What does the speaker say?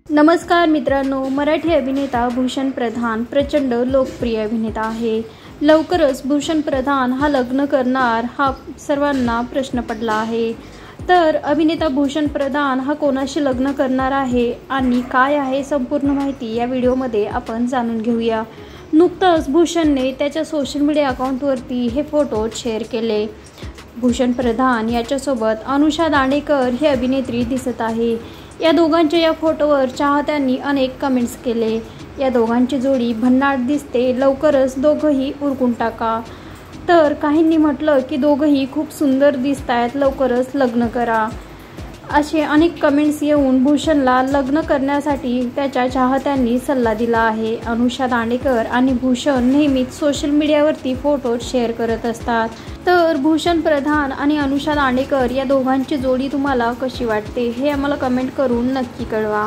नमस्कार मित्रांनो, मराठी अभिनेता भूषण प्रधान प्रचंड लोकप्रिय अभिनेता आहे। लवकरच भूषण प्रधान हा लग्न करणार हा सर्वांना प्रश्न पडला आहे। तर अभिनेता भूषण प्रधान हा कोणाशी लग्न करणार आहे आणि काय आहे संपूर्ण माहिती या व्हिडिओमध्ये आपण जाणून घेऊया। नुकतंच भूषणने त्याच्या सोशल मीडिया अकाउंटवरती हे फोटो शेअर केले। भूषण प्रधान याच्यासोबत अनुषा दांडेकर ही अभिनेत्री दिसत आहे। या दोघांच्या या फोटोवर चाहत्यांनी अनेक कमेंट्स केले। या दोघांची जोडी भन्नाट दिसते, लवकरच दोघंही उरकून टाका। तर काहींनी म्हटलं की दोघंही खूप सुंदर दिसतायत, लवकरच लग्न करा। असे अनेक कमेंट्स येऊन भूषणला लग्न करण्यासाठी त्याच्या चाहत्यांनी सल्ला दिला आहे। अनुषा दांडेकर आणि भूषण नेहमीच सोशल मीडियावरती फोटो शेअर करत असतात। तर भूषण प्रधान आणि अनुषा दांडेकर या दोघांची जोडी तुम्हाला कशी वाटते हे आम्हाला कमेंट करून नक्की कळवा।